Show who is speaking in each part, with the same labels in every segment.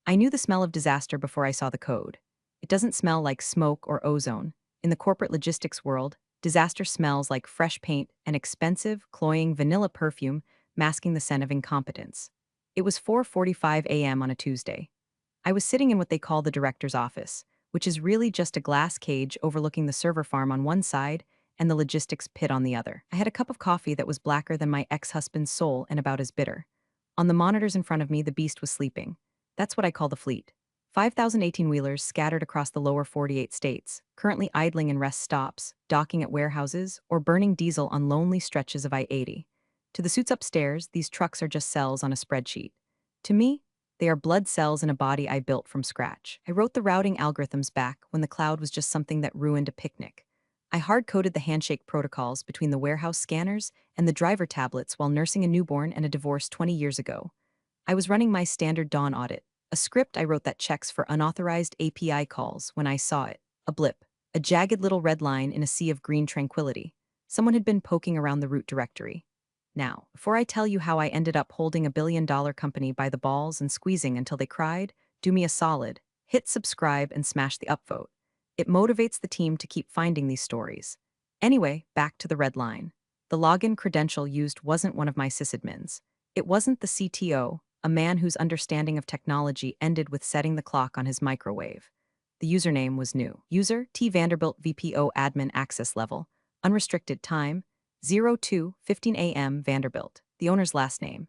Speaker 1: I knew the smell of disaster before I saw the code. It doesn't smell like smoke or ozone. In the corporate logistics world, disaster smells like fresh paint and expensive, cloying vanilla perfume masking the scent of incompetence. It was 4:45 a.m. on a Tuesday. I was sitting in what they call the director's office, which is really just a glass cage overlooking the server farm on one side and the logistics pit on the other. I had a cup of coffee that was blacker than my ex-husband's soul and about as bitter. On the monitors in front of me, the beast was sleeping. That's what I call the fleet. 5,000 18-wheelers scattered across the lower 48 states, currently idling in rest stops, docking at warehouses, or burning diesel on lonely stretches of I-80. To the suits upstairs, these trucks are just cells on a spreadsheet. To me, they are blood cells in a body I built from scratch. I wrote the routing algorithms back when the cloud was just something that ruined a picnic. I hard-coded the handshake protocols between the warehouse scanners and the driver tablets while nursing a newborn and a divorce 20 years ago. I was running my standard dawn audit, a script I wrote that checks for unauthorized API calls when I saw it. A blip, a jagged little red line in a sea of green tranquility. Someone had been poking around the root directory. Now, before I tell you how I ended up holding a $1 billion company by the balls and squeezing until they cried, do me a solid. Hit subscribe and smash the upvote. It motivates the team to keep finding these stories. Anyway, back to the red line. The login credential used wasn't one of my sysadmins. It wasn't the CTO, a man whose understanding of technology ended with setting the clock on his microwave. The username was new. User T Vanderbilt VPO admin access level. Unrestricted time 02:15 a.m. Vanderbilt, the owner's last name.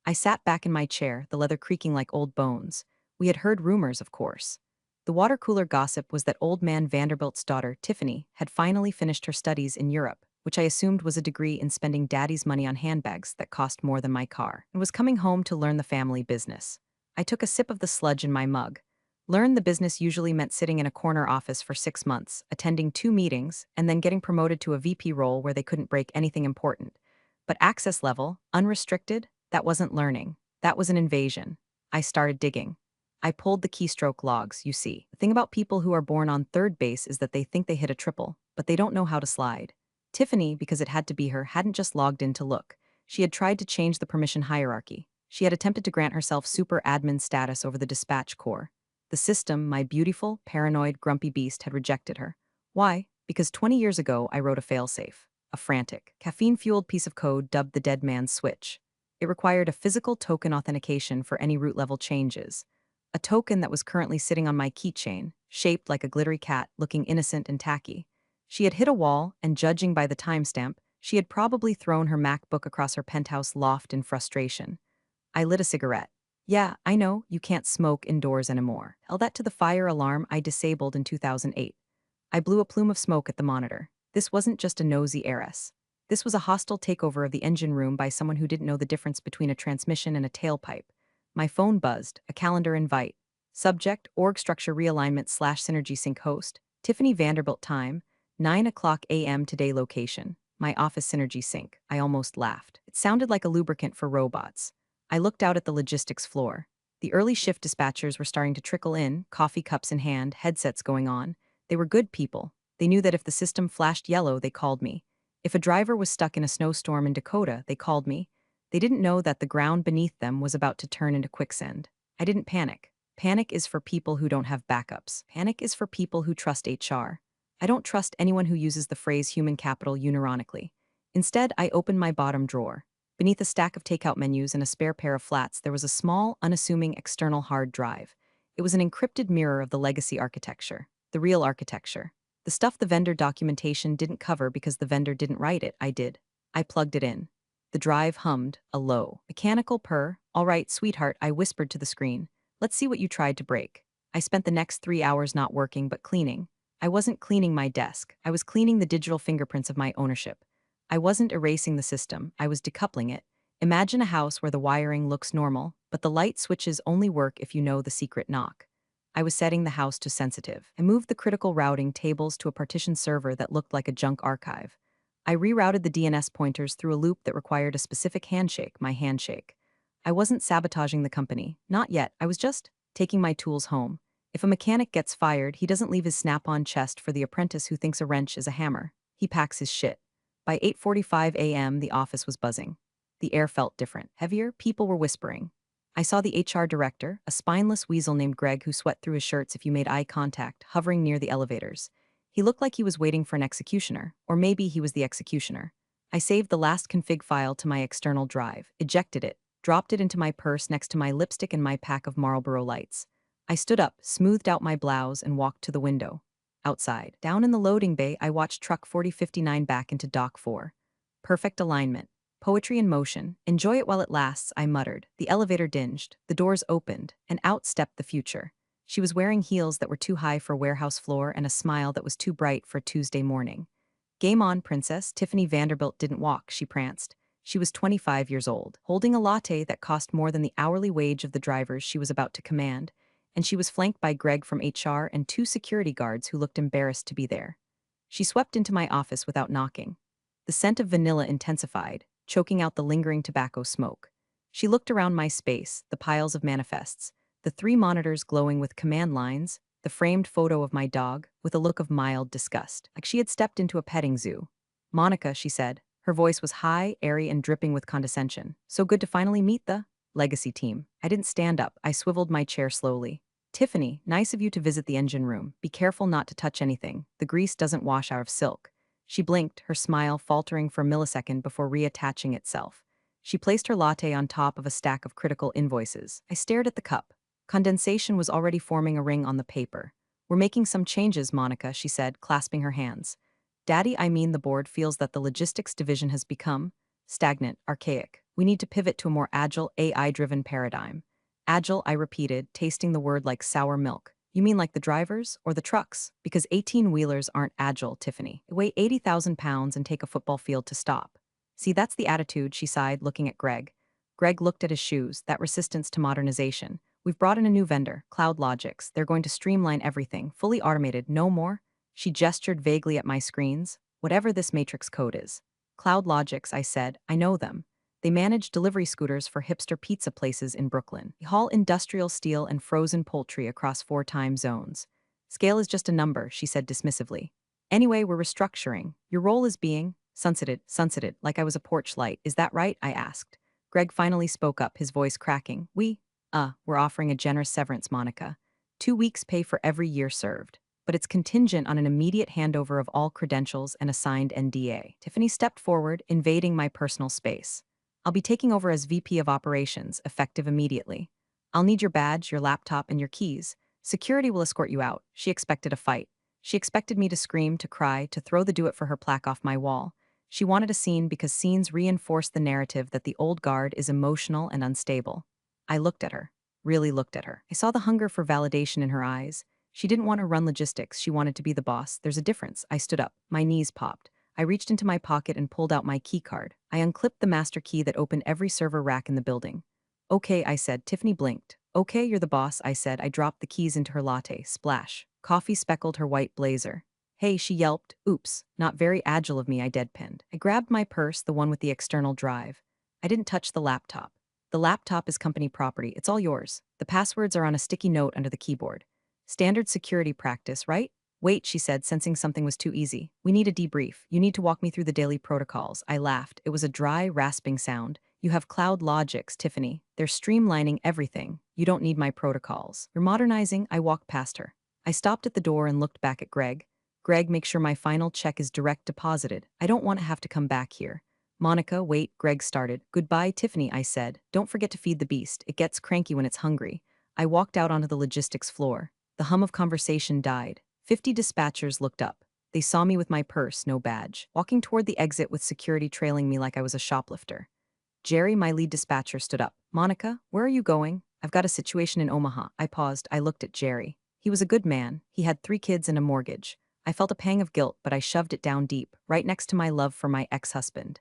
Speaker 1: I sat back in my chair, the leather creaking like old bones. We had heard rumors, of course. The water cooler gossip was that old man Vanderbilt's daughter, Tiffany, had finally finished her studies in Europe, which I assumed was a degree in spending daddy's money on handbags that cost more than my car, and was coming home to learn the family business. I took a sip of the sludge in my mug. Learn the business usually meant sitting in a corner office for 6 months, attending 2 meetings, and then getting promoted to a VP role where they couldn't break anything important. But access level, unrestricted, that wasn't learning. That was an invasion. I started digging. I pulled the keystroke logs, you see. The thing about people who are born on third base is that they think they hit a triple, but they don't know how to slide. Tiffany, because it had to be her, hadn't just logged in to look. She had tried to change the permission hierarchy. She had attempted to grant herself super admin status over the dispatch core. The system, my beautiful, paranoid, grumpy beast, had rejected her. Why? Because 20 years ago, I wrote a failsafe. A frantic, caffeine-fueled piece of code dubbed the dead man's switch. It required a physical token authentication for any root-level changes. A token that was currently sitting on my keychain, shaped like a glittery cat, looking innocent and tacky. She had hit a wall, and judging by the timestamp, she had probably thrown her MacBook across her penthouse loft in frustration. I lit a cigarette. Yeah, I know, you can't smoke indoors anymore. Tell that to the fire alarm I disabled in 2008. I blew a plume of smoke at the monitor. This wasn't just a nosy heiress. This was a hostile takeover of the engine room by someone who didn't know the difference between a transmission and a tailpipe. My phone buzzed, a calendar invite. Subject, org structure realignment / synergy sync host, Tiffany Vanderbilt time, 9 o'clock a.m. today location. My office synergy sync. I almost laughed. It sounded like a lubricant for robots. I looked out at the logistics floor. The early shift dispatchers were starting to trickle in, coffee cups in hand, headsets going on. They were good people. They knew that if the system flashed yellow, they called me. If a driver was stuck in a snowstorm in Dakota, they called me. They didn't know that the ground beneath them was about to turn into quicksand. I didn't panic. Panic is for people who don't have backups. Panic is for people who trust HR. I don't trust anyone who uses the phrase human capital unironically. Instead, I opened my bottom drawer. Beneath a stack of takeout menus and a spare pair of flats, there was a small, unassuming external hard drive. It was an encrypted mirror of the legacy architecture, the real architecture. The stuff the vendor documentation didn't cover because the vendor didn't write it, I did. I plugged it in. The drive hummed, a low, mechanical purr. All right, sweetheart, I whispered to the screen. Let's see what you tried to break. I spent the next 3 hours not working but cleaning. I wasn't cleaning my desk. I was cleaning the digital fingerprints of my ownership. I wasn't erasing the system, I was decoupling it. Imagine a house where the wiring looks normal, but the light switches only work if you know the secret knock. I was setting the house to sensitive. I moved the critical routing tables to a partition server that looked like a junk archive. I rerouted the DNS pointers through a loop that required a specific handshake, my handshake. I wasn't sabotaging the company, not yet, I was just taking my tools home. If a mechanic gets fired, he doesn't leave his snap-on chest for the apprentice who thinks a wrench is a hammer. He packs his shit. By 8:45 a.m., the office was buzzing. The air felt different, heavier, people were whispering. I saw the HR director, a spineless weasel named Greg who sweat through his shirts if you made eye contact, hovering near the elevators. He looked like he was waiting for an executioner, or maybe he was the executioner. I saved the last config file to my external drive, ejected it, dropped it into my purse next to my lipstick and my pack of Marlboro Lights. I stood up, smoothed out my blouse, and walked to the window. Outside, down in the loading bay, I watched Truck 4059 back into Dock 4. Perfect alignment. Poetry in motion. Enjoy it while it lasts, I muttered. The elevator dinged, the doors opened, and out stepped the future. She was wearing heels that were too high for warehouse floor and a smile that was too bright for Tuesday morning. Game on, princess. Tiffany Vanderbilt didn't walk, she pranced. She was 25 years old, holding a latte that cost more than the hourly wage of the drivers she was about to command, and she was flanked by Greg from HR and two security guards who looked embarrassed to be there. She swept into my office without knocking. The scent of vanilla intensified, choking out the lingering tobacco smoke. She looked around my space, the piles of manifests, the three monitors glowing with command lines, the framed photo of my dog, with a look of mild disgust, like she had stepped into a petting zoo. Monica, she said. Her voice was high, airy, and dripping with condescension. So good to finally meet the legacy team. I didn't stand up. I swiveled my chair slowly. Tiffany, nice of you to visit the engine room. Be careful not to touch anything. The grease doesn't wash out of silk. She blinked, her smile faltering for a millisecond before reattaching itself. She placed her latte on top of a stack of critical invoices. I stared at the cup. Condensation was already forming a ring on the paper. We're making some changes, Monica, she said, clasping her hands. Daddy, I mean the board feels that the logistics division has become stagnant, archaic. We need to pivot to a more agile, AI-driven paradigm. Agile, I repeated, tasting the word like sour milk. You mean like the drivers or the trucks? Because 18-wheelers aren't agile, Tiffany. They weigh 80,000 pounds and take a football field to stop. See, that's the attitude, she sighed, looking at Greg. Greg looked at his shoes, that resistance to modernization. We've brought in a new vendor, CloudLogix. They're going to streamline everything, fully automated, no more. She gestured vaguely at my screens. Whatever this matrix code is. CloudLogix, I said, I know them. They manage delivery scooters for hipster pizza places in Brooklyn. They haul industrial steel and frozen poultry across 4 time zones. Scale is just a number, she said dismissively. Anyway, we're restructuring. Your role is being sunsetted, like I was a porch light. Is that right? I asked. Greg finally spoke up, his voice cracking. We're offering a generous severance, Monica. 2 weeks pay for every year served. But it's contingent on an immediate handover of all credentials and a signed NDA. Tiffany stepped forward, invading my personal space. I'll be taking over as VP of Operations, effective immediately. I'll need your badge, your laptop, and your keys. Security will escort you out. She expected a fight. She expected me to scream, to cry, to throw the do-it-for-her plaque off my wall. She wanted a scene because scenes reinforce the narrative that the old guard is emotional and unstable. I looked at her, really looked at her. I saw the hunger for validation in her eyes. She didn't want to run logistics, she wanted to be the boss. There's a difference. I stood up. My knees popped. I reached into my pocket and pulled out my key card. I unclipped the master key that opened every server rack in the building. Okay, I said. Tiffany blinked. Okay, you're the boss, I said. I dropped the keys into her latte. Splash. Coffee speckled her white blazer. Hey, she yelped. Oops, not very agile of me, I deadpanned. I grabbed my purse, the one with the external drive. I didn't touch the laptop. The laptop is company property. It's all yours. The passwords are on a sticky note under the keyboard. Standard security practice, right? Wait, she said, sensing something was too easy. We need a debrief. You need to walk me through the daily protocols. I laughed. It was a dry, rasping sound. You have CloudLogix, Tiffany. They're streamlining everything. You don't need my protocols. You're modernizing. I walked past her. I stopped at the door and looked back at Greg. Greg, make sure my final check is direct deposited. I don't want to have to come back here. Monica, wait, Greg started. Goodbye, Tiffany, I said. Don't forget to feed the beast. It gets cranky when it's hungry. I walked out onto the logistics floor. The hum of conversation died. 50 dispatchers looked up. They saw me with my purse, no badge, walking toward the exit with security trailing me like I was a shoplifter. Jerry, my lead dispatcher, stood up. Monica, where are you going? I've got a situation in Omaha. I paused. I looked at Jerry. He was a good man. He had 3 kids and a mortgage. I felt a pang of guilt, but I shoved it down deep, right next to my love for my ex-husband.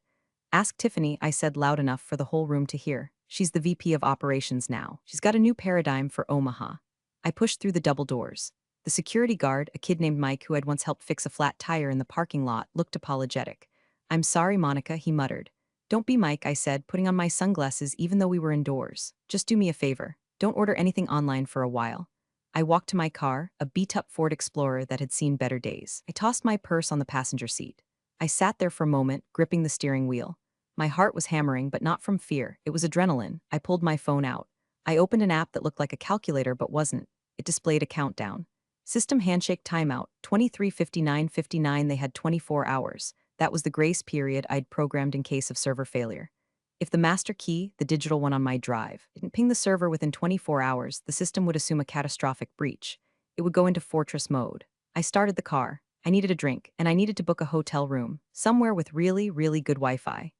Speaker 1: Ask Tiffany, I said loud enough for the whole room to hear. She's the VP of Operations now. She's got a new paradigm for Omaha. I pushed through the double doors. The security guard, a kid named Mike who had once helped fix a flat tire in the parking lot, looked apologetic. I'm sorry, Monica, he muttered. Don't be Mike, I said, putting on my sunglasses even though we were indoors. Just do me a favor. Don't order anything online for a while. I walked to my car, a beat-up Ford Explorer that had seen better days. I tossed my purse on the passenger seat. I sat there for a moment, gripping the steering wheel. My heart was hammering, but not from fear. It was adrenaline. I pulled my phone out. I opened an app that looked like a calculator but wasn't. It displayed a countdown. System handshake timeout, 23:59:59. They had 24 hours. That was the grace period I'd programmed in case of server failure. If the master key, the digital one on my drive, didn't ping the server within 24 hours, the system would assume a catastrophic breach. It would go into fortress mode. I started the car. I needed a drink, and I needed to book a hotel room, somewhere with really, really good Wi-Fi.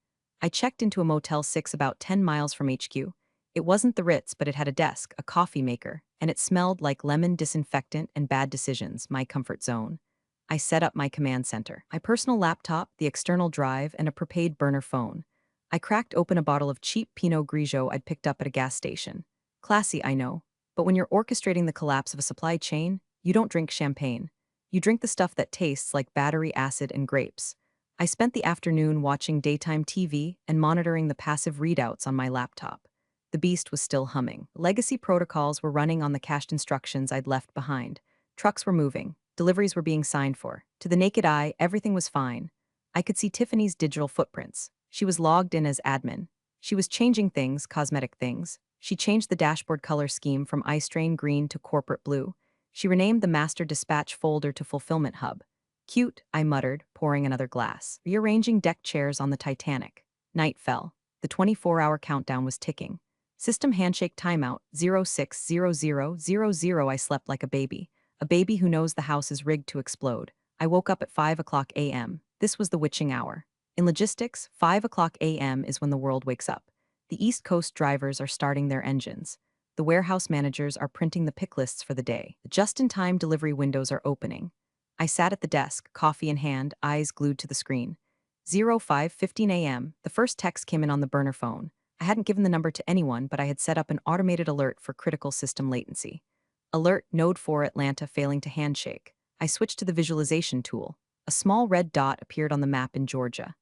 Speaker 1: I checked into a Motel 6 about 10 miles from HQ. It wasn't the Ritz, but it had a desk, a coffee maker, and it smelled like lemon disinfectant and bad decisions, my comfort zone. I set up my command center, my personal laptop, the external drive, and a prepaid burner phone. I cracked open a bottle of cheap Pinot Grigio I'd picked up at a gas station. Classy, I know, but when you're orchestrating the collapse of a supply chain, you don't drink champagne. You drink the stuff that tastes like battery acid and grapes. I spent the afternoon watching daytime TV and monitoring the passive readouts on my laptop. The beast was still humming. Legacy protocols were running on the cached instructions I'd left behind. Trucks were moving. Deliveries were being signed for. To the naked eye, everything was fine. I could see Tiffany's digital footprints. She was logged in as admin. She was changing things, cosmetic things. She changed the dashboard color scheme from eye strain green to corporate blue. She renamed the master dispatch folder to fulfillment hub. Cute, I muttered, pouring another glass. Rearranging deck chairs on the Titanic. Night fell. The 24-hour countdown was ticking. System handshake timeout, 060000. I slept like a baby who knows the house is rigged to explode. I woke up at 5 o'clock a.m. This was the witching hour. In logistics, 5 o'clock a.m. is when the world wakes up. The East Coast drivers are starting their engines. The warehouse managers are printing the pick lists for the day. The just-in-time delivery windows are opening. I sat at the desk, coffee in hand, eyes glued to the screen. 05:15 a.m., the first text came in on the burner phone. I hadn't given the number to anyone, but I had set up an automated alert for critical system latency. Alert Node 4 Atlanta failing to handshake. I switched to the visualization tool. A small red dot appeared on the map in Georgia.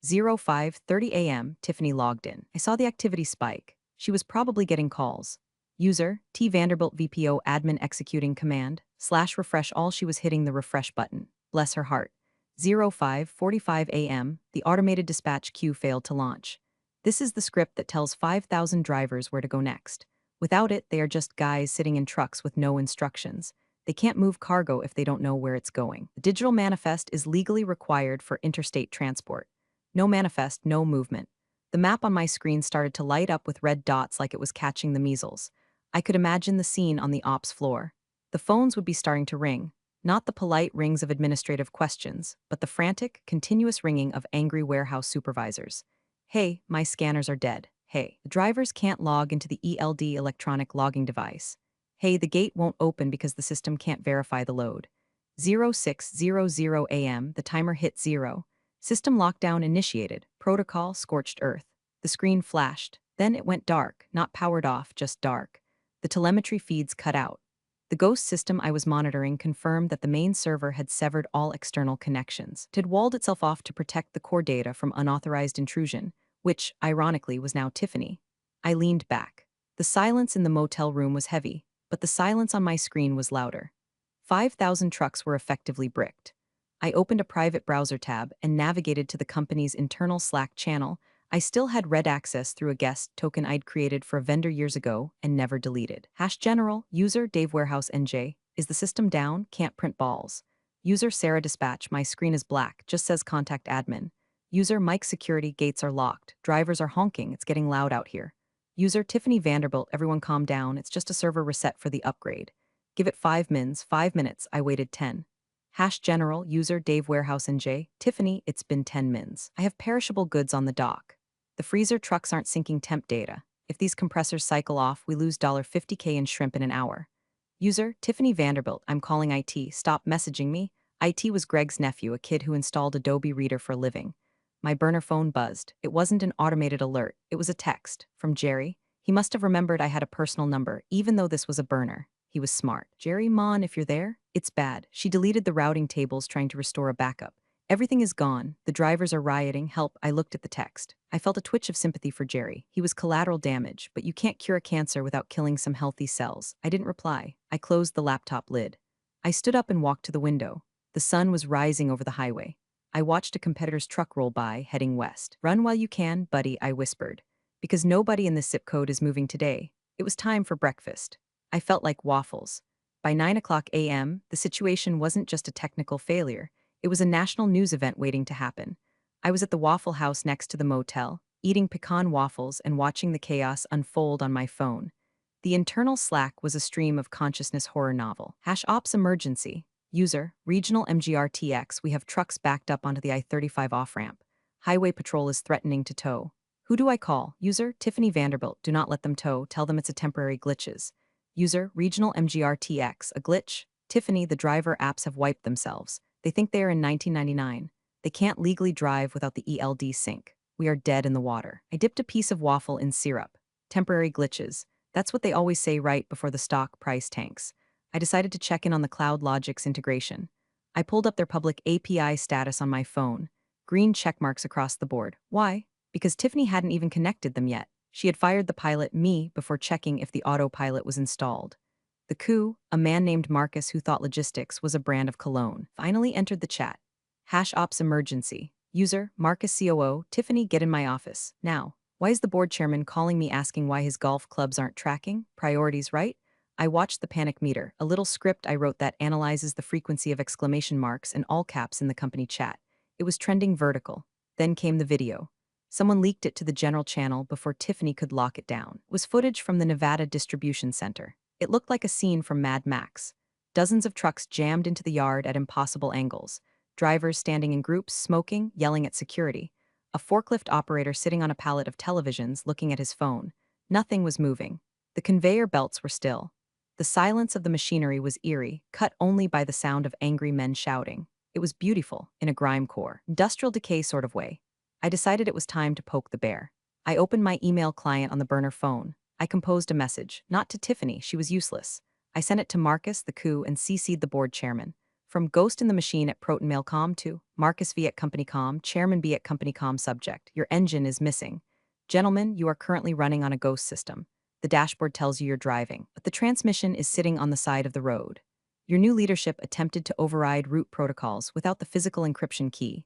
Speaker 1: 05:30 a.m., Tiffany logged in. I saw the activity spike. She was probably getting calls. User, T Vanderbilt VPO admin executing command, /refresh all. She was hitting the refresh button. Bless her heart. 05:45 a.m., the automated dispatch queue failed to launch. This is the script that tells 5,000 drivers where to go next. Without it, they are just guys sitting in trucks with no instructions. They can't move cargo if they don't know where it's going. The digital manifest is legally required for interstate transport. No manifest, no movement. The map on my screen started to light up with red dots like it was catching the measles. I could imagine the scene on the ops floor. The phones would be starting to ring. Not the polite rings of administrative questions, but the frantic, continuous ringing of angry warehouse supervisors. Hey, my scanners are dead. Hey, the drivers can't log into the ELD electronic logging device. Hey, the gate won't open because the system can't verify the load. 0600 a.m., the timer hit 0. System lockdown initiated. Protocol scorched earth. The screen flashed. Then it went dark, not powered off, just dark. The telemetry feeds cut out. The ghost system I was monitoring confirmed that the main server had severed all external connections. It had walled itself off to protect the core data from unauthorized intrusion, which, ironically, was now Tiffany. I leaned back. The silence in the motel room was heavy, but the silence on my screen was louder. 5,000 trucks were effectively bricked. I opened a private browser tab and navigated to the company's internal Slack channel. I still had red access through a guest token I'd created for a vendor years ago and never deleted. #general, user Dave Warehouse NJ. Is the system down? Can't print balls. User Sarah Dispatch. My screen is black, just says contact admin. User Mike Security. Gates are locked. Drivers are honking. It's getting loud out here. User Tiffany Vanderbilt. Everyone calm down. It's just a server reset for the upgrade. Give it 5 mins. 5 minutes. I waited 10. #general, user Dave Warehouse NJ. Tiffany, it's been 10 mins. I have perishable goods on the dock. The freezer trucks aren't syncing temp data. If these compressors cycle off, we lose $50K in shrimp in an hour. User, Tiffany Vanderbilt. I'm calling IT. Stop messaging me. IT was Greg's nephew, a kid who installed Adobe Reader for a living. My burner phone buzzed. It wasn't an automated alert. It was a text. From Jerry. He must have remembered I had a personal number, even though this was a burner. He was smart. Jerry, Mon, if you're there, it's bad. She deleted the routing tables trying to restore a backup. Everything is gone. The drivers are rioting. Help. I looked at the text. I felt a twitch of sympathy for Jerry. He was collateral damage, but you can't cure cancer without killing some healthy cells. I didn't reply. I closed the laptop lid. I stood up and walked to the window. The sun was rising over the highway. I watched a competitor's truck roll by, heading west. Run while you can, buddy, I whispered. Because nobody in this zip code is moving today. It was time for breakfast. I felt like waffles. By 9 o'clock a.m., the situation wasn't just a technical failure, it was a national news event waiting to happen. I was at the Waffle House next to the motel, eating pecan waffles and watching the chaos unfold on my phone. The internal Slack was a stream of consciousness horror novel. Hash ops emergency. User, regional MGRTX, we have trucks backed up onto the I-35 off-ramp. Highway patrol is threatening to tow. Who do I call? User, Tiffany Vanderbilt, do not let them tow, tell them it's a temporary glitches. User, regional MGRTX, a glitch? Tiffany, the driver apps have wiped themselves. They think they are in 1999. They can't legally drive without the ELD sync. We are dead in the water. I dipped a piece of waffle in syrup. Temporary glitches. That's what they always say right before the stock price tanks. I decided to check in on the CloudLogic's integration. I pulled up their public API status on my phone. Green check marks across the board. Why? Because Tiffany hadn't even connected them yet. She had fired the pilot, me, before checking if the autopilot was installed. The coup, a man named Marcus who thought logistics was a brand of cologne, finally entered the chat. Hash ops emergency. User, Marcus COO, Tiffany, get in my office. Now. Why is the board chairman calling me asking why his golf clubs aren't tracking? Priorities, right? I watched the panic meter, a little script I wrote that analyzes the frequency of exclamation marks and all caps in the company chat. It was trending vertical. Then came the video. Someone leaked it to the general channel before Tiffany could lock it down. It was footage from the Nevada distribution center. It looked like a scene from Mad Max. Dozens of trucks jammed into the yard at impossible angles. Drivers standing in groups, smoking, yelling at security. A forklift operator sitting on a pallet of televisions looking at his phone. Nothing was moving. The conveyor belts were still. The silence of the machinery was eerie, cut only by the sound of angry men shouting. It was beautiful, in a grimecore, industrial decay sort of way. I decided it was time to poke the bear. I opened my email client on the burner phone. I composed a message, not to Tiffany, she was useless. I sent it to Marcus, the coup, and CC'd the board chairman. From Ghost in the Machine at ProtonMailCom to Marcus V at CompanyCom, Chairman B at CompanyCom subject. Your engine is missing. Gentlemen, you are currently running on a ghost system. The dashboard tells you you're driving, but the transmission is sitting on the side of the road. Your new leadership attempted to override root protocols without the physical encryption key.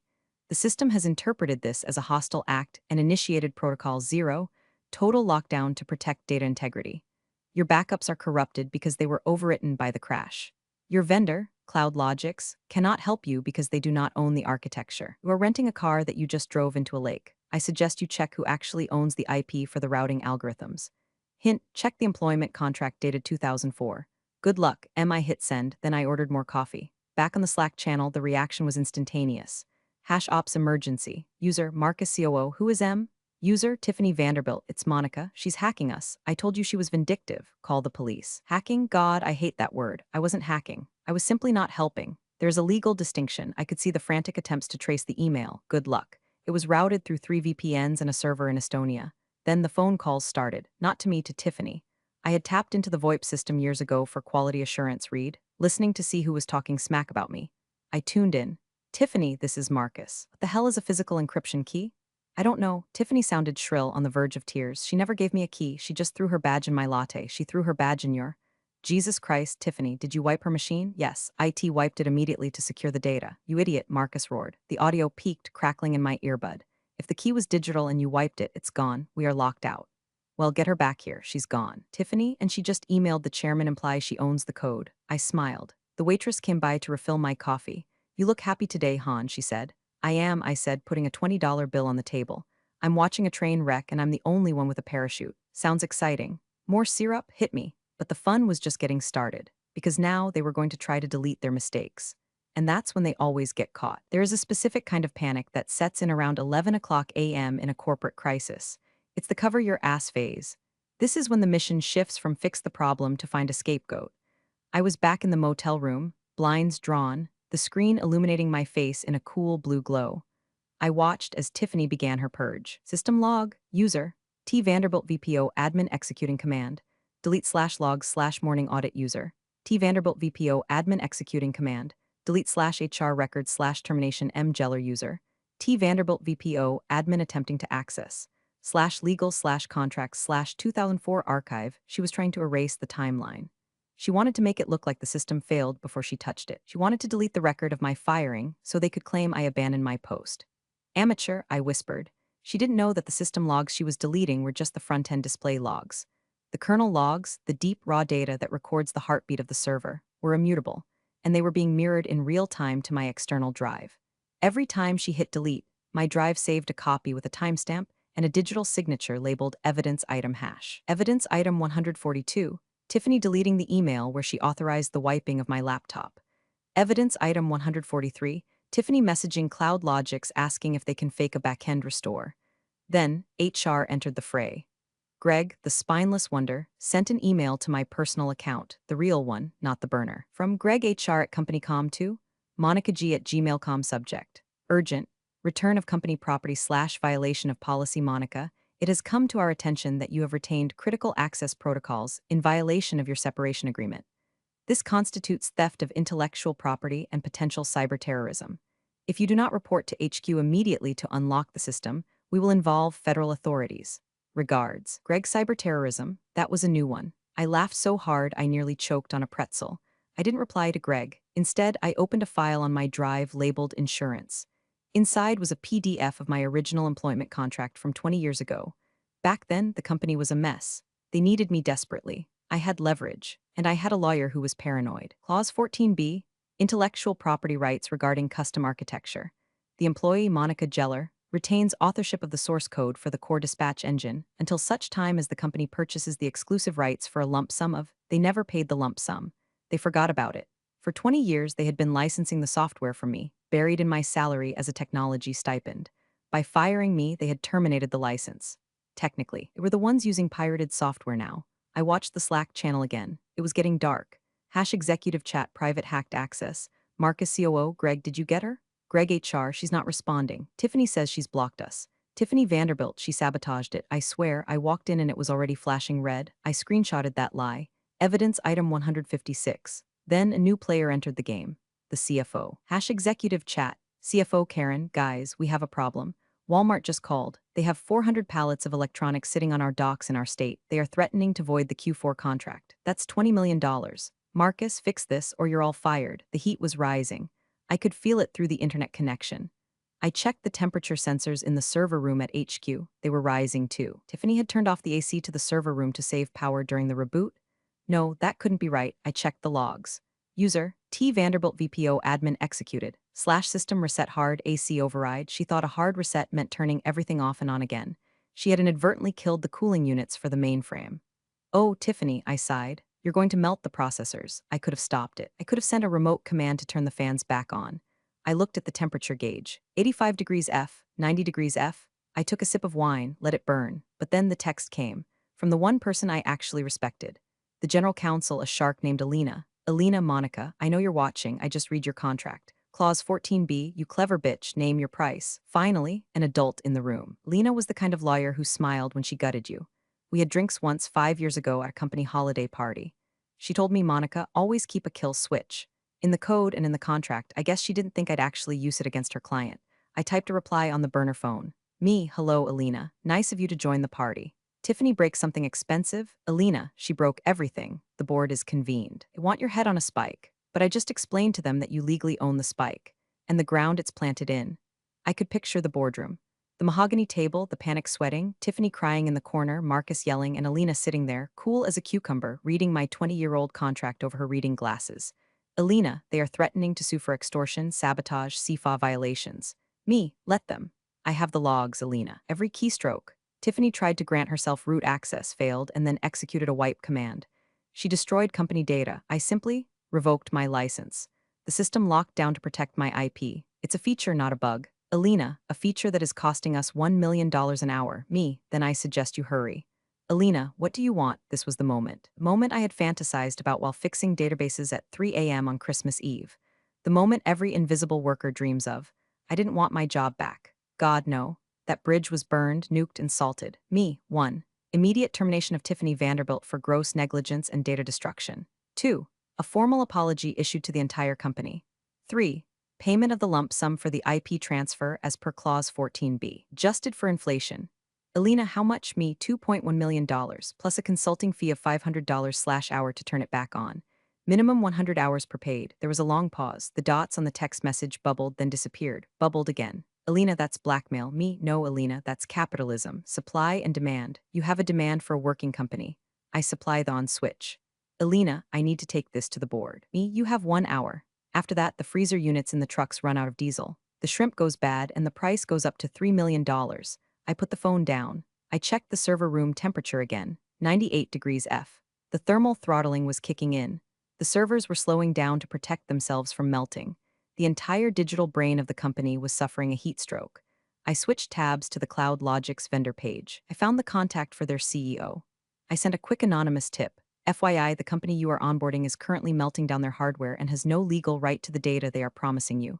Speaker 1: The system has interpreted this as a hostile act and initiated Protocol 0, total lockdown to protect data integrity. Your backups are corrupted because they were overwritten by the crash. Your vendor, CloudLogix, cannot help you because they do not own the architecture. You are renting a car that you just drove into a lake. I suggest you check who actually owns the IP for the routing algorithms. Hint, check the employment contract dated 2004. Good luck, I hit send, then I ordered more coffee. Back on the Slack channel, the reaction was instantaneous. Hash ops emergency. User, Marcus COO, who is M? User, Tiffany Vanderbilt, it's Monica, she's hacking us. I told you she was vindictive. Call the police. Hacking? God, I hate that word. I wasn't hacking. I was simply not helping. There's a legal distinction. I could see the frantic attempts to trace the email. Good luck. It was routed through 3 VPNs and a server in Estonia. Then the phone calls started, not to me, to Tiffany. I had tapped into the VoIP system years ago for quality assurance read, listening to see who was talking smack about me. I tuned in. Tiffany, this is Marcus. What the hell is a physical encryption key? I don't know. Tiffany sounded shrill, on the verge of tears. She never gave me a key. She just threw her badge in my latte. She threw her badge in your... Jesus Christ, Tiffany, did you wipe her machine? Yes. IT wiped it immediately to secure the data. You idiot, Marcus roared. The audio peaked, crackling in my earbud. If the key was digital and you wiped it, it's gone. We are locked out. Well, get her back here. She's gone. Tiffany, and she just emailed the chairman implies she owns the code. I smiled. The waitress came by to refill my coffee. You look happy today, Han, she said. I am, I said, putting a $20 bill on the table. I'm watching a train wreck and I'm the only one with a parachute. Sounds exciting. More syrup? Hit me. But the fun was just getting started, because now they were going to try to delete their mistakes. And that's when they always get caught. There is a specific kind of panic that sets in around 11 o'clock a.m. in a corporate crisis. It's the cover your ass phase. This is when the mission shifts from fix the problem to find a scapegoat. I was back in the motel room, blinds drawn, the screen illuminating my face in a cool blue glow. I watched as Tiffany began her purge. System log, user, T Vanderbilt VPO admin executing command. Delete/log/morning audit user. T Vanderbilt VPO admin executing command. Delete/HR record/termination M Geller user. T Vanderbilt VPO admin attempting to access. /legal/contracts/2004 archive. She was trying to erase the timeline. She wanted to make it look like the system failed before she touched it. She wanted to delete the record of my firing so they could claim I abandoned my post. Amateur, I whispered. She didn't know that the system logs she was deleting were just the front-end display logs. The kernel logs, the deep raw data that records the heartbeat of the server, were immutable, and they were being mirrored in real time to my external drive. Every time she hit delete, my drive saved a copy with a timestamp and a digital signature labeled evidence item hash. Evidence item 142, Tiffany deleting the email where she authorized the wiping of my laptop. Evidence item 143, Tiffany messaging Cloud Logics asking if they can fake a backend restore. Then, HR entered the fray. Greg, the spineless wonder, sent an email to my personal account, the real one, not the burner. From Greg HR at CompanyCom to Monica G at gmail.com subject. Urgent. Return of company property / violation of policy Monica. It has come to our attention that you have retained critical access protocols in violation of your separation agreement. This constitutes theft of intellectual property and potential cyber terrorism. If you do not report to HQ immediately to unlock the system, we will involve federal authorities. Regards. Greg Cyber Terrorism, that was a new one. I laughed so hard I nearly choked on a pretzel. I didn't reply to Greg. Instead, I opened a file on my drive labeled Insurance. Inside was a PDF of my original employment contract from 20 years ago. Back then, the company was a mess. They needed me desperately. I had leverage, and I had a lawyer who was paranoid. Clause 14b, Intellectual property rights regarding custom architecture. The employee, Monica Geller, retains authorship of the source code for the core dispatch engine until such time as the company purchases the exclusive rights for a lump sum of. They never paid the lump sum. They forgot about it. For 20 years, they had been licensing the software from me, buried in my salary as a technology stipend. By firing me, they had terminated the license. Technically, they were the ones using pirated software now. I watched the Slack channel again. It was getting dark. Hash executive chat private hacked access. Marcus COO, Greg, did you get her? Greg HR, she's not responding. Tiffany says she's blocked us. Tiffany Vanderbilt, she sabotaged it. I swear, I walked in and it was already flashing red. I screenshotted that lie. Evidence item 156. Then a new player entered the game. The CFO. Hash executive chat. CFO Karen, guys, we have a problem. Walmart just called. They have 400 pallets of electronics sitting on our docks in our state. They are threatening to void the Q4 contract. That's $20 million. Marcus, fix this or you're all fired. The heat was rising. I could feel it through the internet connection. I checked the temperature sensors in the server room at HQ. They were rising too. Tiffany had turned off the AC to the server room to save power during the reboot. No, that couldn't be right. I checked the logs. User, T Vanderbilt VPO admin executed. /system reset hard AC override. She thought a hard reset meant turning everything off and on again. She had inadvertently killed the cooling units for the mainframe. Oh, Tiffany, I sighed. You're going to melt the processors. I could have stopped it. I could have sent a remote command to turn the fans back on. I looked at the temperature gauge. 85 degrees F, 90 degrees F. I took a sip of wine, let it burn. But then the text came. From the one person I actually respected. The general counsel, a shark named Alina. Alina, Monica, I know you're watching. I just read your contract. Clause 14b, you clever bitch, name your price. Finally, an adult in the room. Lena was the kind of lawyer who smiled when she gutted you. We had drinks once 5 years ago at a company holiday party. She told me, Monica, always keep a kill switch. In the code and in the contract, I guess she didn't think I'd actually use it against her client. I typed a reply on the burner phone. Me, hello, Alina. Nice of you to join the party. Tiffany breaks something expensive? Alina, she broke everything. The board is convened. I want your head on a spike. But I just explained to them that you legally own the spike. And the ground it's planted in. I could picture the boardroom. The mahogany table, the panic sweating, Tiffany crying in the corner, Marcus yelling, and Alina sitting there, cool as a cucumber, reading my 20-year-old contract over her reading glasses. Alina, they are threatening to sue for extortion, sabotage, CFA violations. Me, let them. I have the logs, Alina. Every keystroke. Tiffany tried to grant herself root access, failed, and then executed a wipe command. She destroyed company data. I simply revoked my license. The system locked down to protect my IP. It's a feature, not a bug. Alina, a feature that is costing us $1 million an hour. Me, then I suggest you hurry. Alina, what do you want? This was the moment. The moment I had fantasized about while fixing databases at 3 a.m. on Christmas Eve. The moment every invisible worker dreams of. I didn't want my job back. God, no. That bridge was burned, nuked, and salted. Me, 1. Immediate termination of Tiffany Vanderbilt for gross negligence and data destruction. 2. A formal apology issued to the entire company. 3. Payment of the lump sum for the IP transfer as per Clause 14b. Adjusted for inflation. Alina, how much? Me, $2.1 million, plus a consulting fee of $500/hour to turn it back on. Minimum 100 hours per paid. There was a long pause. The dots on the text message bubbled, then disappeared. Bubbled again. Alina, that's blackmail. Me, no, Alina, that's capitalism. Supply and demand. You have a demand for a working company. I supply the on switch. Alina, I need to take this to the board. Me, you have 1 hour. After that, the freezer units in the trucks run out of diesel. The shrimp goes bad and the price goes up to $3 million. I put the phone down. I checked the server room temperature again, 98 degrees F. The thermal throttling was kicking in. The servers were slowing down to protect themselves from melting. The entire digital brain of the company was suffering a heat stroke. I switched tabs to the Cloud Logic's vendor page. I found the contact for their CEO. I sent a quick anonymous tip. FYI, the company you are onboarding is currently melting down their hardware and has no legal right to the data they are promising you.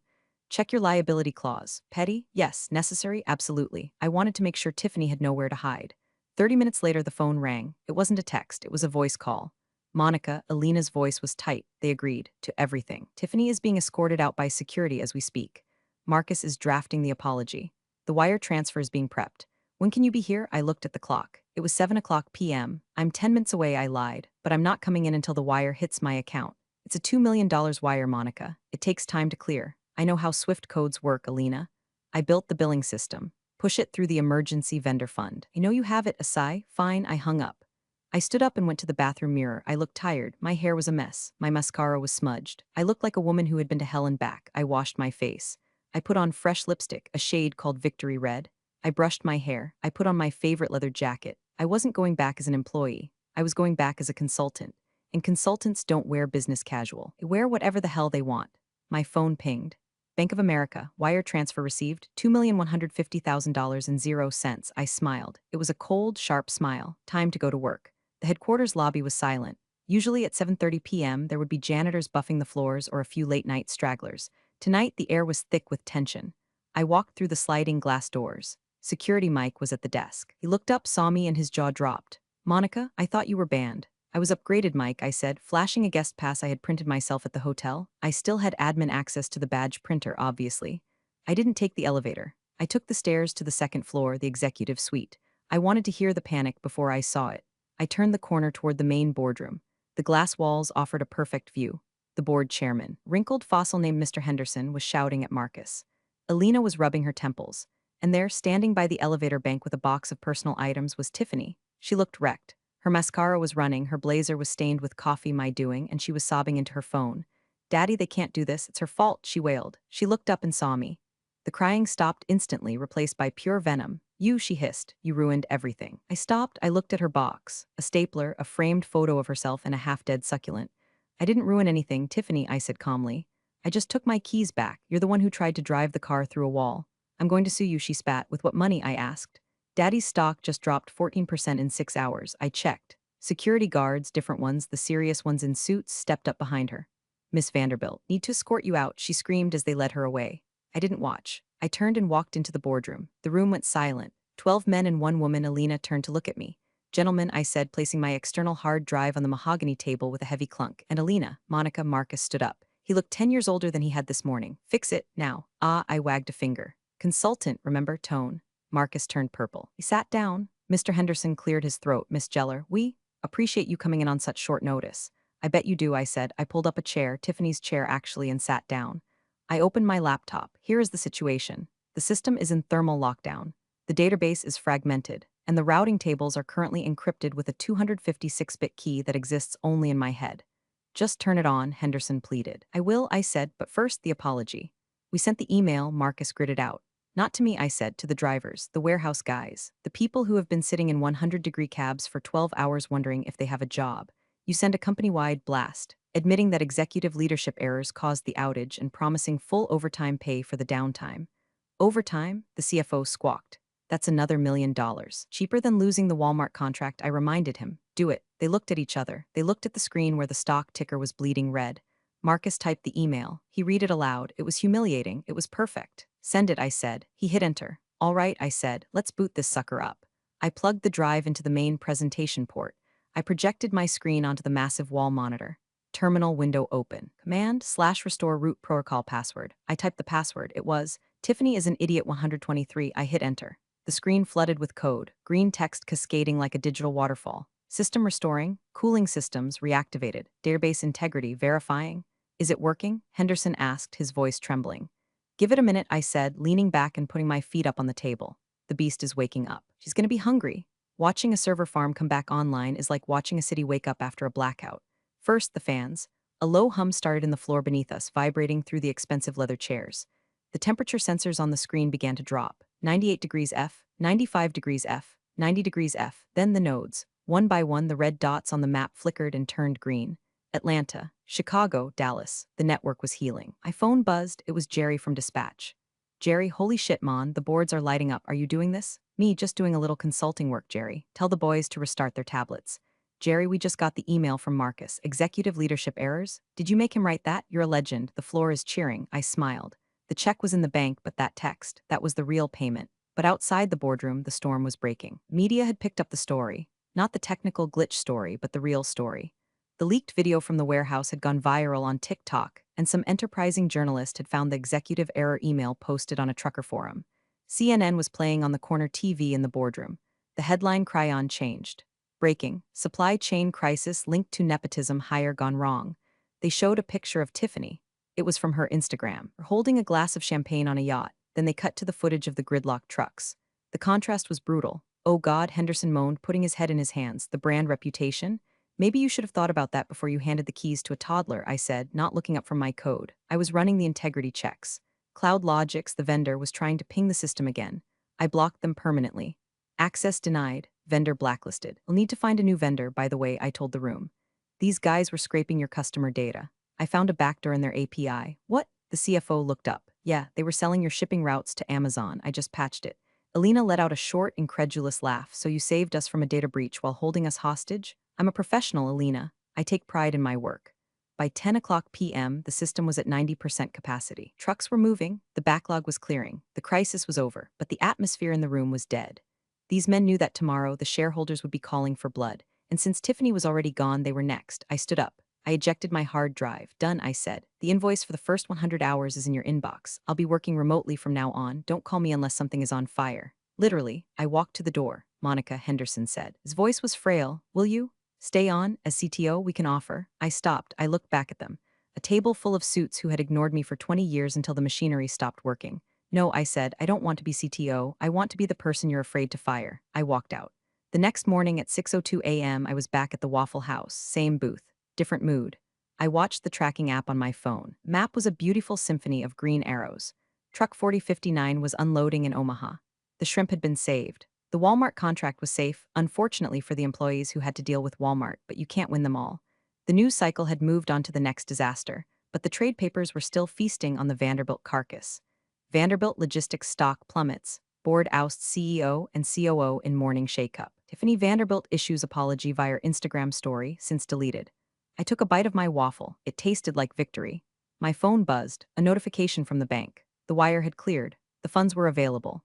Speaker 1: Check your liability clause. Petty? Yes. Necessary? Absolutely. I wanted to make sure Tiffany had nowhere to hide. 30 minutes later, the phone rang. It wasn't a text, it was a voice call. Monica, Alina's voice was tight. They agreed to everything. Tiffany is being escorted out by security as we speak. Marcus is drafting the apology. The wire transfer is being prepped. When can you be here? I looked at the clock. It was 7 o'clock p.m. I'm 10 minutes away, I lied, but I'm not coming in until the wire hits my account. It's a $2 million wire, Monica. It takes time to clear. I know how Swift codes work, Alina. I built the billing system. Push it through the emergency vendor fund. I know you have it, Asai. Fine, I hung up. I stood up and went to the bathroom mirror. I looked tired. My hair was a mess. My mascara was smudged. I looked like a woman who had been to hell and back. I washed my face. I put on fresh lipstick, a shade called Victory Red. I brushed my hair. I put on my favorite leather jacket. I wasn't going back as an employee. I was going back as a consultant. And consultants don't wear business casual. They wear whatever the hell they want. My phone pinged. Bank of America, wire transfer received, $2,150,000.00. I smiled. It was a cold, sharp smile. Time to go to work. The headquarters lobby was silent. Usually at 7:30 p.m., there would be janitors buffing the floors or a few late-night stragglers. Tonight, the air was thick with tension. I walked through the sliding glass doors. Security Mike was at the desk. He looked up, saw me, and his jaw dropped. Monica, I thought you were banned. I was upgraded, Mike, I said, flashing a guest pass I had printed myself at the hotel. I still had admin access to the badge printer, obviously. I didn't take the elevator. I took the stairs to the second floor, the executive suite. I wanted to hear the panic before I saw it. I turned the corner toward the main boardroom. The glass walls offered a perfect view. The board chairman, wrinkled fossil named Mr. Henderson, was shouting at Marcus. Alina was rubbing her temples. And there, standing by the elevator bank with a box of personal items, was Tiffany. She looked wrecked. Her mascara was running, her blazer was stained with coffee my doing, and she was sobbing into her phone. Daddy, they can't do this. It's her fault, she wailed. She looked up and saw me. The crying stopped instantly, replaced by pure venom. You, she hissed. You ruined everything. I stopped. I looked at her box. A stapler, a framed photo of herself, and a half-dead succulent. I didn't ruin anything, Tiffany, I said calmly. I just took my keys back. You're the one who tried to drive the car through a wall. I'm going to sue you, she spat. With what money? I asked. Daddy's stock just dropped 14% in 6 hours. I checked. Security guards, different ones, the serious ones in suits, stepped up behind her. Miss Vanderbilt, need to escort you out, she screamed as they led her away. I didn't watch. I turned and walked into the boardroom. The room went silent. 12 men and 1 woman. Alina turned to look at me. Gentlemen, I said, placing my external hard drive on the mahogany table with a heavy clunk. And Alina, Monica, Marcus stood up. He looked 10 years older than he had this morning. Fix it, now. Ah, I wagged a finger. Consultant, remember, tone. Marcus turned purple. He sat down. Mr. Henderson cleared his throat. Miss Geller, we appreciate you coming in on such short notice. I bet you do, I said. I pulled up a chair, Tiffany's chair actually, and sat down. I opened my laptop. Here is the situation. The system is in thermal lockdown. The database is fragmented, and the routing tables are currently encrypted with a 256-bit key that exists only in my head. Just turn it on, Henderson pleaded. I will, I said, but first the apology. We sent the email, Marcus gritted out. Not to me, I said, to the drivers, the warehouse guys, the people who have been sitting in 100-degree cabs for 12 hours wondering if they have a job. You send a company-wide blast, admitting that executive leadership errors caused the outage and promising full overtime pay for the downtime. Overtime? The CFO squawked. That's another $1 million. Cheaper than losing the Walmart contract, I reminded him. Do it. They looked at each other. They looked at the screen where the stock ticker was bleeding red. Marcus typed the email. He read it aloud. It was humiliating. It was perfect. Send it, I said. He hit enter. All right, I said. Let's boot this sucker up. I plugged the drive into the main presentation port. I projected my screen onto the massive wall monitor. Terminal window open. Command/restore root protocol password. I typed the password. It was Tiffany is an idiot 123. I hit enter. The screen flooded with code, green text cascading like a digital waterfall. System restoring, cooling systems reactivated, database integrity verifying. Is it working? Henderson asked, his voice trembling. Give it a minute, I said, leaning back and putting my feet up on the table. The beast is waking up. She's going to be hungry. Watching a server farm come back online is like watching a city wake up after a blackout. First, the fans. A low hum started in the floor beneath us, vibrating through the expensive leather chairs. The temperature sensors on the screen began to drop. 98 degrees F, 95 degrees F, 90 degrees F. Then the nodes. One by one, the red dots on the map flickered and turned green. Atlanta, Chicago, Dallas. The network was healing. My phone buzzed. It was Jerry from Dispatch. Jerry, holy shit, Mon, the boards are lighting up. Are you doing this? Me, just doing a little consulting work, Jerry. Tell the boys to restart their tablets. Jerry, we just got the email from Marcus. Executive leadership errors? Did you make him write that? You're a legend. The floor is cheering. I smiled. The check was in the bank, but that text, that was the real payment. But outside the boardroom, the storm was breaking. Media had picked up the story. Not the technical glitch story, but the real story. The leaked video from the warehouse had gone viral on TikTok, and some enterprising journalist had found the executive error email posted on a trucker forum. CNN was playing on the corner TV in the boardroom. The headline chyron changed. Breaking, supply chain crisis linked to nepotism hire gone wrong. They showed a picture of Tiffany. It was from her Instagram, holding a glass of champagne on a yacht. Then they cut to the footage of the gridlocked trucks. The contrast was brutal. Oh God, Henderson moaned, putting his head in his hands. The brand reputation? Maybe you should have thought about that before you handed the keys to a toddler, I said, not looking up from my code. I was running the integrity checks. CloudLogix, the vendor, was trying to ping the system again. I blocked them permanently. Access denied, vendor blacklisted. We'll need to find a new vendor, by the way, I told the room. These guys were scraping your customer data. I found a backdoor in their API. What? The CFO looked up. Yeah, they were selling your shipping routes to Amazon. I just patched it. Alina let out a short, incredulous laugh. So you saved us from a data breach while holding us hostage? I'm a professional, Alina. I take pride in my work. By 10 o'clock p.m., the system was at 90% capacity. Trucks were moving, the backlog was clearing, the crisis was over, but the atmosphere in the room was dead. These men knew that tomorrow the shareholders would be calling for blood, and since Tiffany was already gone, they were next. I stood up. I ejected my hard drive. Done, I said. The invoice for the first 100 hours is in your inbox. I'll be working remotely from now on. Don't call me unless something is on fire. Literally, I walked to the door, Monica, Henderson said. His voice was frail. Will you? Stay on, as CTO, we can offer. I stopped. I looked back at them. A table full of suits who had ignored me for 20 years until the machinery stopped working. No, I said, I don't want to be CTO. I want to be the person you're afraid to fire. I walked out. The next morning at 6:02 a.m., I was back at the Waffle House. Same booth. Different mood. I watched the tracking app on my phone. Map was a beautiful symphony of green arrows. Truck 4059 was unloading in Omaha. The shrimp had been saved. The Walmart contract was safe, unfortunately for the employees who had to deal with Walmart, but you can't win them all. The news cycle had moved on to the next disaster, but the trade papers were still feasting on the Vanderbilt carcass. Vanderbilt Logistics stock plummets. Board ousts CEO and COO in morning shakeup. Tiffany Vanderbilt issues apology via Instagram story, since deleted. I took a bite of my waffle. It tasted like victory. My phone buzzed, a notification from the bank. The wire had cleared. The funds were available.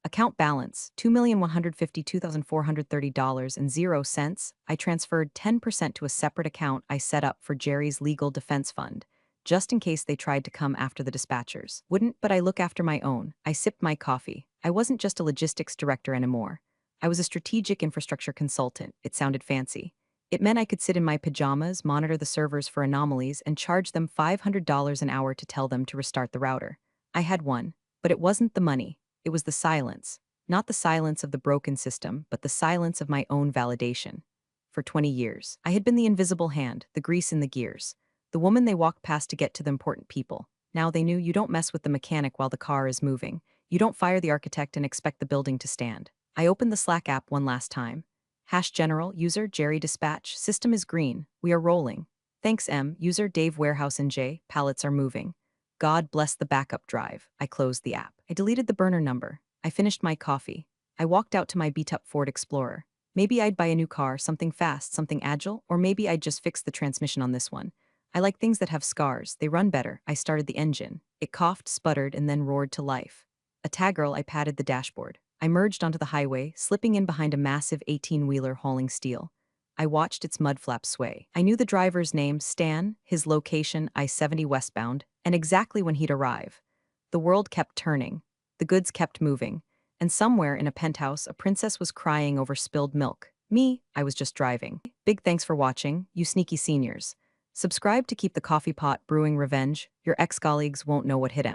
Speaker 1: Account balance, $2,152,430.00. I transferred 10% to a separate account I set up for Jerry's legal defense fund, just in case they tried to come after the dispatchers. Wouldn't, but I look after my own. I sipped my coffee. I wasn't just a logistics director anymore. I was a strategic infrastructure consultant. It sounded fancy. It meant I could sit in my pajamas, monitor the servers for anomalies, and charge them $500 an hour to tell them to restart the router. I had one, but it wasn't the money. It was the silence. Not the silence of the broken system, but the silence of my own validation. For 20 years, I had been the invisible hand, the grease in the gears, the woman they walked past to get to the important people. Now they knew you don't mess with the mechanic while the car is moving. You don't fire the architect and expect the building to stand. I opened the Slack app one last time. #general, user Jerry Dispatch, system is green. We are rolling. Thanks M, user Dave Warehouse and J, pallets are moving. God bless the backup drive. I closed the app. I deleted the burner number. I finished my coffee. I walked out to my beat-up Ford Explorer. Maybe I'd buy a new car, something fast, something agile, or maybe I'd just fix the transmission on this one. I like things that have scars. They run better. I started the engine. It coughed, sputtered, and then roared to life. A tag-girl, I patted the dashboard. I merged onto the highway, slipping in behind a massive 18-wheeler hauling steel. I watched its mud flap sway. I knew the driver's name, Stan, his location, I-70 westbound, and exactly when he'd arrive. The world kept turning. The goods kept moving. And somewhere in a penthouse, a princess was crying over spilled milk. Me, I was just driving. Big thanks for watching, you sneaky seniors. Subscribe to keep the coffee pot brewing revenge. Your ex-colleagues won't know what hit 'em.